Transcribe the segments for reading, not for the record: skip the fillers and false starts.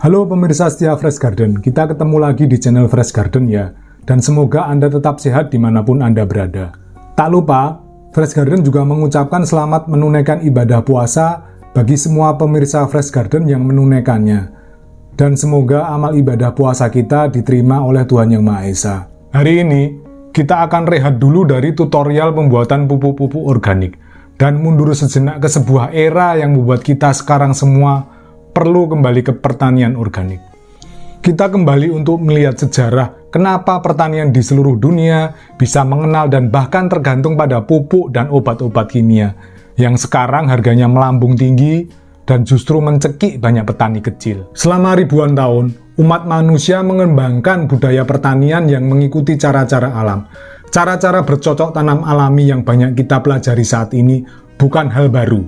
Halo pemirsa setia Fresh Garden, kita ketemu lagi di channel Fresh Garden ya. Dan semoga Anda tetap sehat dimanapun Anda berada. Tak lupa, Fresh Garden juga mengucapkan selamat menunaikan ibadah puasa bagi semua pemirsa Fresh Garden yang menunaikannya. Dan semoga amal ibadah puasa kita diterima oleh Tuhan Yang Maha Esa. Hari ini, kita akan rehat dulu dari tutorial pembuatan pupuk-pupuk organik. Dan mundur sejenak ke sebuah era yang membuat kita sekarang semua perlu kembali ke pertanian organik. Kita kembali untuk melihat sejarah kenapa pertanian di seluruh dunia bisa mengenal dan bahkan tergantung pada pupuk dan obat-obat kimia yang sekarang harganya melambung tinggi dan justru mencekik banyak petani kecil. Selama ribuan tahun, umat manusia mengembangkan budaya pertanian yang mengikuti cara-cara alam. Cara-cara bercocok tanam alami yang banyak kita pelajari saat ini bukan hal baru.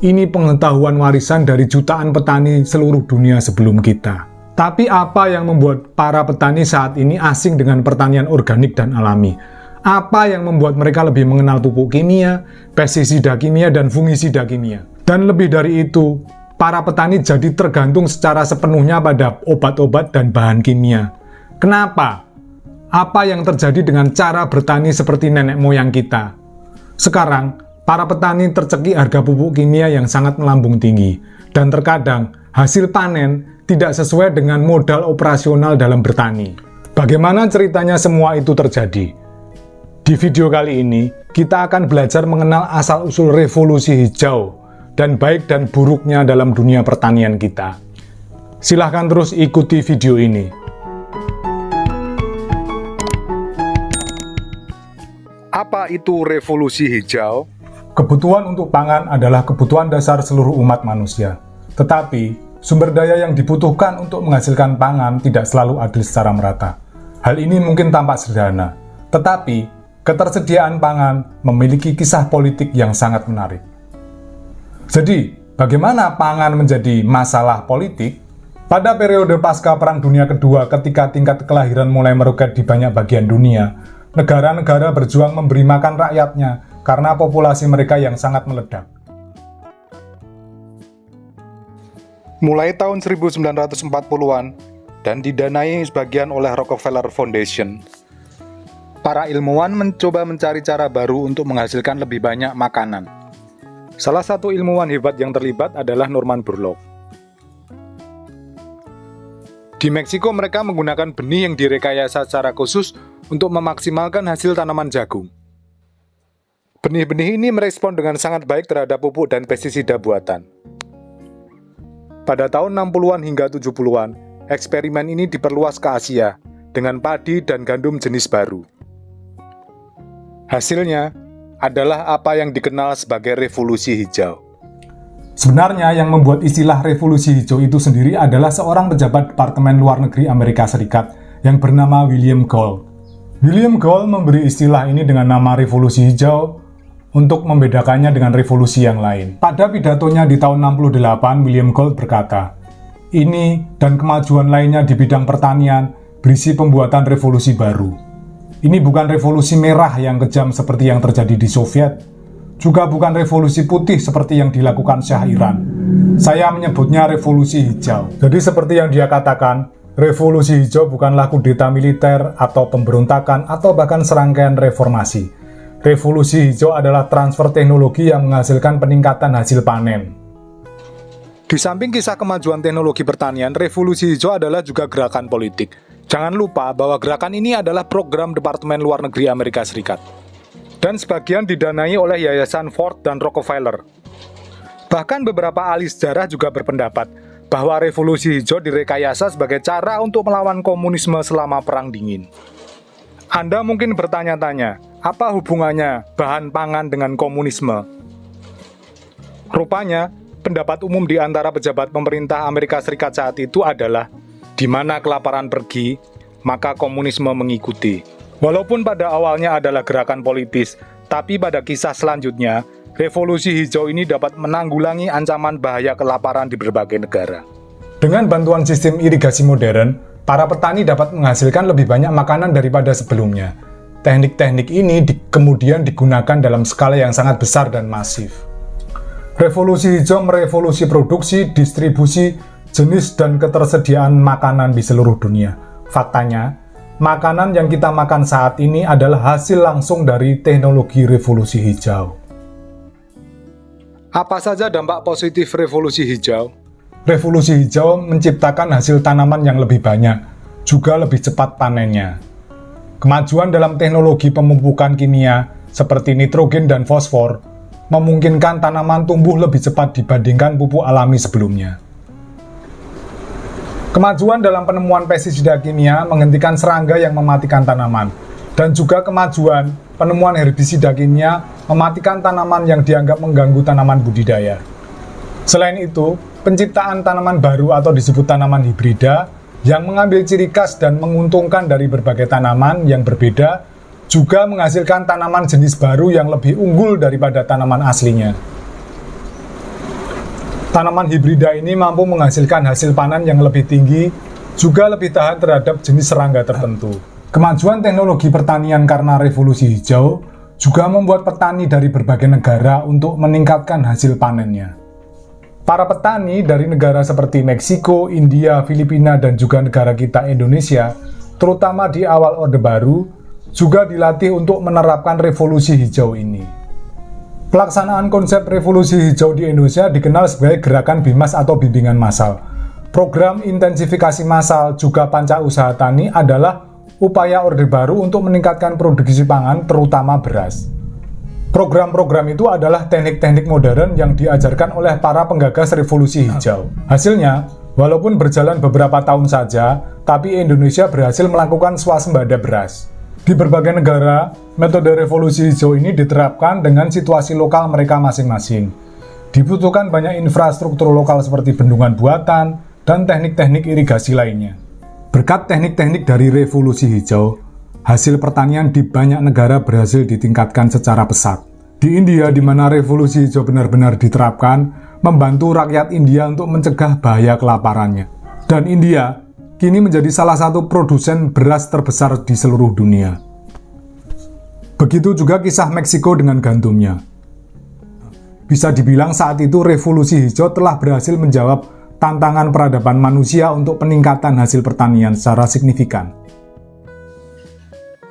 Ini pengetahuan warisan dari jutaan petani seluruh dunia sebelum kita. Tapi apa yang membuat para petani saat ini asing dengan pertanian organik dan alami? Apa yang membuat mereka lebih mengenal pupuk kimia, pestisida kimia, dan fungisida kimia? Dan lebih dari itu, para petani jadi tergantung secara sepenuhnya pada obat-obat dan bahan kimia. Kenapa? Apa yang terjadi dengan cara bertani seperti nenek moyang kita? Sekarang, para petani tercekik harga pupuk kimia yang sangat melambung tinggi, dan terkadang hasil panen tidak sesuai dengan modal operasional dalam bertani. Bagaimana ceritanya semua itu terjadi? Di video kali ini, kita akan belajar mengenal asal-usul revolusi hijau dan baik dan buruknya dalam dunia pertanian kita. Silahkan terus ikuti video ini. Apa itu revolusi hijau? Kebutuhan untuk pangan adalah kebutuhan dasar seluruh umat manusia. Tetapi, sumber daya yang dibutuhkan untuk menghasilkan pangan tidak selalu adil secara merata. Hal ini mungkin tampak sederhana, tetapi ketersediaan pangan memiliki kisah politik yang sangat menarik. Jadi, bagaimana pangan menjadi masalah politik? Pada periode pasca Perang Dunia Kedua, ketika tingkat kelahiran mulai meroket di banyak bagian dunia, negara-negara berjuang memberi makan rakyatnya karena populasi mereka yang sangat meledak. Mulai tahun 1940-an dan didanai sebagian oleh Rockefeller Foundation, para ilmuwan mencoba mencari cara baru untuk menghasilkan lebih banyak makanan. Salah satu ilmuwan hebat yang terlibat adalah Norman Borlaug. Di Meksiko mereka menggunakan benih yang direkayasa secara khusus untuk memaksimalkan hasil tanaman jagung. Benih-benih ini merespon dengan sangat baik terhadap pupuk dan pestisida buatan. Pada tahun 60-an hingga 70-an, eksperimen ini diperluas ke Asia dengan padi dan gandum jenis baru. Hasilnya adalah apa yang dikenal sebagai revolusi hijau. Sebenarnya yang membuat istilah revolusi hijau itu sendiri adalah seorang pejabat Departemen Luar Negeri Amerika Serikat yang bernama William Gould. William Gould memberi istilah ini dengan nama revolusi hijau untuk membedakannya dengan revolusi yang lain. Pada pidatonya di tahun 68, William Gould berkata, "Ini dan kemajuan lainnya di bidang pertanian berisi pembuatan revolusi baru. Ini bukan revolusi merah yang kejam seperti yang terjadi di Soviet, juga bukan revolusi putih seperti yang dilakukan Shah Iran. Saya menyebutnya revolusi hijau." Jadi seperti yang dia katakan, revolusi hijau bukanlah kudeta militer atau pemberontakan atau bahkan serangkaian reformasi. Revolusi hijau adalah transfer teknologi yang menghasilkan peningkatan hasil panen. Di samping kisah kemajuan teknologi pertanian, revolusi hijau adalah juga gerakan politik. Jangan lupa bahwa gerakan ini adalah program Departemen Luar Negeri Amerika Serikat. Dan sebagian didanai oleh Yayasan Ford dan Rockefeller. Bahkan beberapa ahli sejarah juga berpendapat bahwa revolusi hijau direkayasa sebagai cara untuk melawan komunisme selama Perang Dingin. Anda mungkin bertanya-tanya, apa hubungannya bahan pangan dengan komunisme? Rupanya, pendapat umum di antara pejabat pemerintah Amerika Serikat saat itu adalah, di mana kelaparan pergi, maka komunisme mengikuti. Walaupun pada awalnya adalah gerakan politis, tapi pada kisah selanjutnya, revolusi hijau ini dapat menanggulangi ancaman bahaya kelaparan di berbagai negara. Dengan bantuan sistem irigasi modern, para petani dapat menghasilkan lebih banyak makanan daripada sebelumnya. Teknik-teknik ini kemudian digunakan dalam skala yang sangat besar dan masif. Revolusi hijau merevolusi produksi, distribusi, jenis dan ketersediaan makanan di seluruh dunia. Faktanya, makanan yang kita makan saat ini adalah hasil langsung dari teknologi revolusi hijau. Apa saja dampak positif revolusi hijau? Revolusi hijau menciptakan hasil tanaman yang lebih banyak, juga lebih cepat panennya. Kemajuan dalam teknologi pemupukan kimia seperti nitrogen dan fosfor memungkinkan tanaman tumbuh lebih cepat dibandingkan pupuk alami sebelumnya. Kemajuan dalam penemuan pestisida kimia menghentikan serangga yang mematikan tanaman, dan juga kemajuan penemuan herbisida kimia mematikan tanaman yang dianggap mengganggu tanaman budidaya. Selain itu, penciptaan tanaman baru atau disebut tanaman hibrida yang mengambil ciri khas dan menguntungkan dari berbagai tanaman yang berbeda juga menghasilkan tanaman jenis baru yang lebih unggul daripada tanaman aslinya. Tanaman hibrida ini mampu menghasilkan hasil panen yang lebih tinggi, juga lebih tahan terhadap jenis serangga tertentu. Kemajuan teknologi pertanian karena revolusi hijau juga membuat petani dari berbagai negara untuk meningkatkan hasil panennya. Para petani dari negara seperti Meksiko, India, Filipina, dan juga negara kita Indonesia, terutama di awal Orde Baru, juga dilatih untuk menerapkan revolusi hijau ini. Pelaksanaan konsep revolusi hijau di Indonesia dikenal sebagai Gerakan BIMAS atau Bimbingan Massal. Program intensifikasi massal juga panca usaha tani adalah upaya Orde Baru untuk meningkatkan produksi pangan, terutama beras. Program-program itu adalah teknik-teknik modern yang diajarkan oleh para penggagas revolusi hijau. Hasilnya, walaupun berjalan beberapa tahun saja, tapi Indonesia berhasil melakukan swasembada beras. Di berbagai negara, metode revolusi hijau ini diterapkan dengan situasi lokal mereka masing-masing. Dibutuhkan banyak infrastruktur lokal seperti bendungan buatan dan teknik-teknik irigasi lainnya. Berkat teknik-teknik dari revolusi hijau, hasil pertanian di banyak negara berhasil ditingkatkan secara pesat. Di India, di mana revolusi hijau benar-benar diterapkan, membantu rakyat India untuk mencegah bahaya kelaparannya. Dan India kini menjadi salah satu produsen beras terbesar di seluruh dunia. Begitu juga kisah Meksiko dengan gandumnya. Bisa dibilang saat itu revolusi hijau telah berhasil menjawab tantangan peradaban manusia untuk peningkatan hasil pertanian secara signifikan.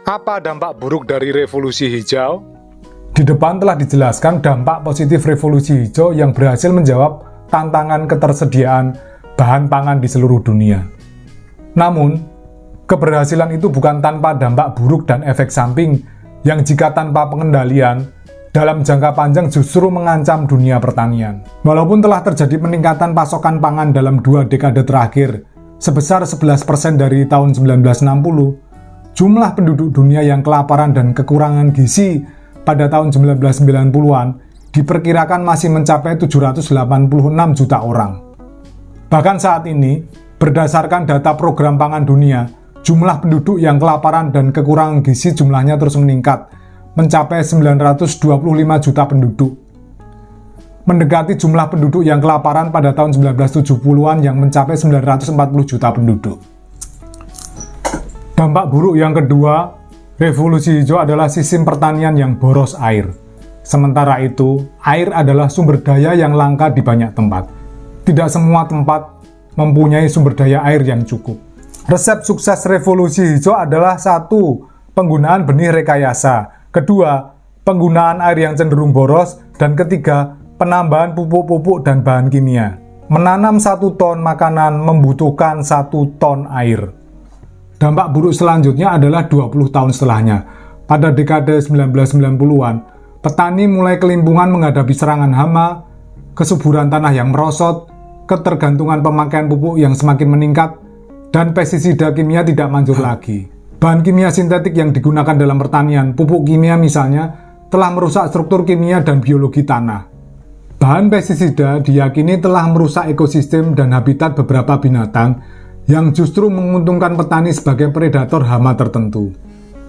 Apa dampak buruk dari revolusi hijau? Di depan telah dijelaskan dampak positif revolusi hijau yang berhasil menjawab tantangan ketersediaan bahan pangan di seluruh dunia. Namun, keberhasilan itu bukan tanpa dampak buruk dan efek samping yang jika tanpa pengendalian, dalam jangka panjang justru mengancam dunia pertanian. Walaupun telah terjadi peningkatan pasokan pangan dalam 2 dekade terakhir, sebesar 11% dari tahun 1960, jumlah penduduk dunia yang kelaparan dan kekurangan gizi pada tahun 1990-an diperkirakan masih mencapai 786 juta orang. Bahkan saat ini, berdasarkan data Program Pangan Dunia, jumlah penduduk yang kelaparan dan kekurangan gizi jumlahnya terus meningkat, mencapai 925 juta penduduk. Mendekati jumlah penduduk yang kelaparan pada tahun 1970-an yang mencapai 940 juta penduduk. Dampak buruk yang kedua, revolusi hijau adalah sistem pertanian yang boros air. Sementara itu, air adalah sumber daya yang langka di banyak tempat. Tidak semua tempat mempunyai sumber daya air yang cukup. Resep sukses revolusi hijau adalah 1. Penggunaan benih rekayasa. 2. Penggunaan air yang cenderung boros. Dan 3. Penambahan pupuk-pupuk dan bahan kimia. Menanam 1 ton makanan membutuhkan 1 ton air. Dampak buruk selanjutnya adalah 20 tahun setelahnya. Pada dekade 1990-an, petani mulai kelimpungan menghadapi serangan hama, kesuburan tanah yang merosot, ketergantungan pemakaian pupuk yang semakin meningkat, dan pestisida kimia tidak manjur lagi. Bahan kimia sintetik yang digunakan dalam pertanian, pupuk kimia misalnya, telah merusak struktur kimia dan biologi tanah. Bahan pestisida diyakini telah merusak ekosistem dan habitat beberapa binatang yang justru menguntungkan petani sebagai predator hama tertentu.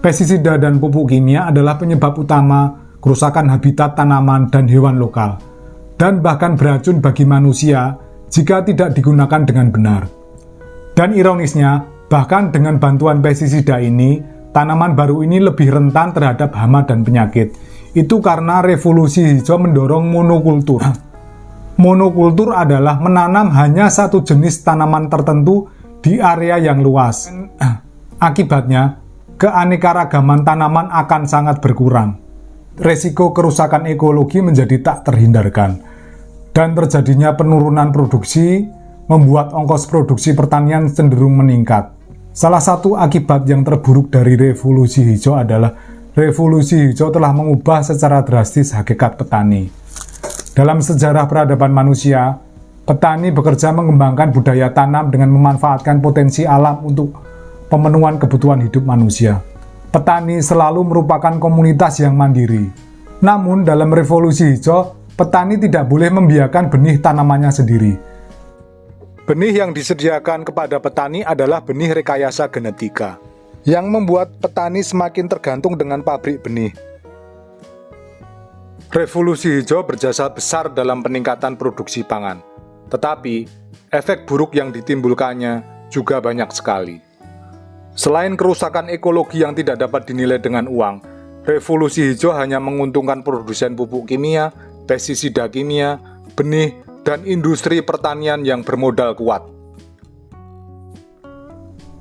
Pestisida dan pupuk kimia adalah penyebab utama kerusakan habitat tanaman dan hewan lokal, dan bahkan beracun bagi manusia jika tidak digunakan dengan benar. Dan ironisnya, bahkan dengan bantuan pestisida ini, tanaman baru ini lebih rentan terhadap hama dan penyakit. Itu karena revolusi hijau mendorong monokultur. Monokultur adalah menanam hanya satu jenis tanaman tertentu di area yang luas. Akibatnya, keanekaragaman tanaman akan sangat berkurang. Resiko kerusakan ekologi menjadi tak terhindarkan. Dan terjadinya penurunan produksi membuat ongkos produksi pertanian cenderung meningkat. Salah satu akibat yang terburuk dari revolusi hijau adalah revolusi hijau telah mengubah secara drastis hakikat petani. Dalam sejarah peradaban manusia, petani bekerja mengembangkan budaya tanam dengan memanfaatkan potensi alam untuk pemenuhan kebutuhan hidup manusia. Petani selalu merupakan komunitas yang mandiri. Namun dalam revolusi hijau, petani tidak boleh membiarkan benih tanamannya sendiri. Benih yang disediakan kepada petani adalah benih rekayasa genetika, yang membuat petani semakin tergantung dengan pabrik benih. Revolusi hijau berjasa besar dalam peningkatan produksi pangan, tetapi efek buruk yang ditimbulkannya juga banyak sekali. Selain kerusakan ekologi yang tidak dapat dinilai dengan uang, revolusi hijau hanya menguntungkan produsen pupuk kimia, pestisida kimia, benih, dan industri pertanian yang bermodal kuat.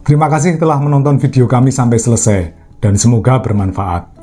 Terima kasih telah menonton video kami sampai selesai, dan semoga bermanfaat.